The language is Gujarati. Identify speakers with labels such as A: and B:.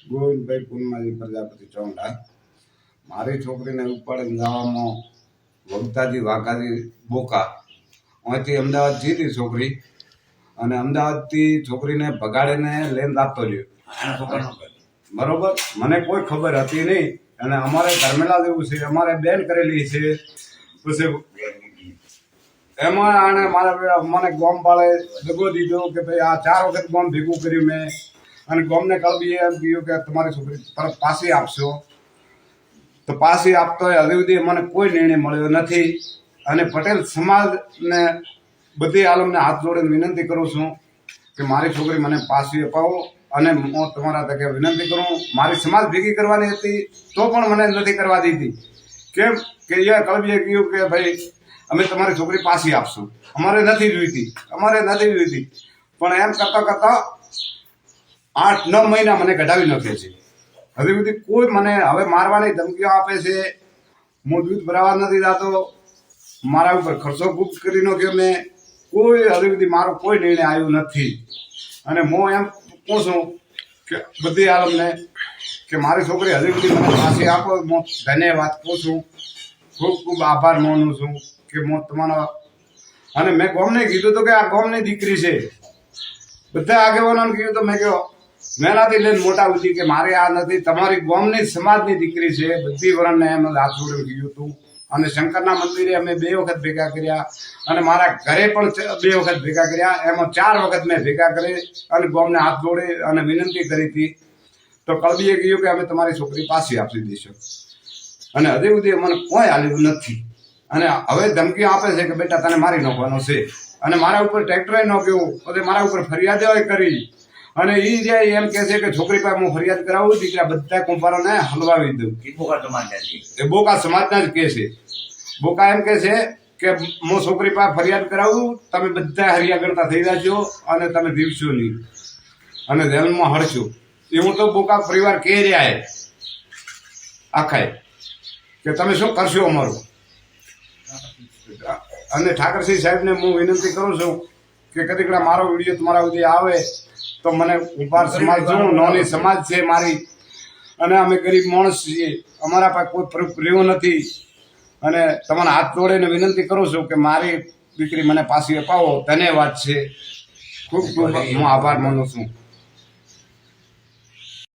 A: ગોવિંદભાઈ પૂનમાજી પ્રજાપતિ ચોંડા મારી છોકરીને ઉપાડીને જવામાં વગતાજી વાઘાજી બોકા અહીંથી અમદાવાદ જીતી છોકરી અને અમદાવાદથી છોકરીને ભગાડીને લઈને આપતો રહ્યો બરોબર મને કોઈ ખબર હતી નહીં અને અમારે ધર્મેલા જેવું છે અમારે બેન કરેલી છે પછી એમાં આને મારા મને ગોમ વાળે દગો દીધો કે ભાઈ આ 4 વખત ગોમ ભેગું કર્યું મેં અને ગોમને કળબીએ એમ કહ્યું કે તમારી છોકરી પરત પાછી આપશો તો પાછી આપતો હજુ સુધી મને કોઈ નિર્ણય મળ્યો નથી અને પટેલ સમાજને બધી આલમને હાથ જોડીને વિનંતી કરું છું કે મારી છોકરી મને પાછી અપાવો અને હું તમારા તકે વિનંતી કરું મારી સમાજ ભેગી કરવાની હતી તો પણ મને નથી કરવા દીધી કેમ કે એ કળબીએ કહ્યું કે ભાઈ અમે તમારી છોકરી પાછી આપશું અમારે નથી જોઈતી પણ એમ કરતા 8-9 મહિના મને કઢાવી નાખે છે હજુ સુધી કોઈ મને હવે મારવાની ધમકીઓ આપે છે હું દૂધ ભરાવા નથી જતો મારા ઉપર ખર્ચો ખૂબ કરી નાખ્યો મેં કોઈ હજુ સુધી મારો કોઈ નિર્ણય આવ્યો નથી અને હું એમ કહું છું કે બધી આલમને કે મારી છોકરી હજુ સુધી મને પાછી આપો હું ધન્યવાદ કહું છું ખૂબ ખૂબ આભાર માનું છું કે હું તમારો અને મેં ગોમને કીધું તો કે આ ગોમની દીકરી છે બધા આગેવાનોને કીધું તો મેં કહ્યું મેનાથી લઈને મોટા સુધી કે મારે આ નથી તમારી ગોમની સમાજની દીકરી છે બધી વરણને એમ હાથ જોડીને કીધું હતું અને શંકરના મંદિરે અમે 2 વખત ભેગા કર્યા અને મારા ઘરે પણ 2 વખત ભેગા કર્યા એમાં 4 વખત મેં ભેગા કરી અને ગોમને હાથ જોડી અને વિનંતી કરી હતી તો કળબીએ કહ્યું કે અમે તમારી છોકરી પાછી આપી દઈશું અને હજી સુધી મને કોઈ હાલ્યું નથી અને હવે ધમકીઓ આપે છે કે બેટા તને મારી નાખવાનો છે અને મારા ઉપર ટ્રેક્ટરે નાખ્યું પછી મારા ઉપર ફરિયાદો કરી અને એ જે એમ કે છે કે છોકરી પાસે હું ફરિયાદ કરાવું દીકરા બધા કુંભારોને હલવાવી દઉં એ બોકા સમાજના જ કે છે બોકા એમ કે છે કે હું છોકરી પાસે ફરિયાદ કરાવું તમે બધા હરિયા ગણતા થઈ જાજો અને તમે દીવશો નહીં અને જેલમાં હડશો એવું તો બોકા પરિવાર કહી રહ્યા આખાય કે તમે શું કરશો અમારું અને ઠાકરસિંહ સાહેબને હું વિનંતી કરું છું કે કદીકડા મારો વિડીયો તમારા સુધી આવે તો મને ઉપાર સમાજ જોઉં નાની સમાજ છે મારી અને અમે ગરીબ માણસ છીએ અમારા પાસે કોઈ પ્રૂફ રહ્યો નથી અને તમારા હાથ જોડીને વિનંતી કરું છું કે મારી દીકરી મને પાછી અપાવો ધન્યવાદ છે ખૂબ ખૂબ હું આભાર માનું છું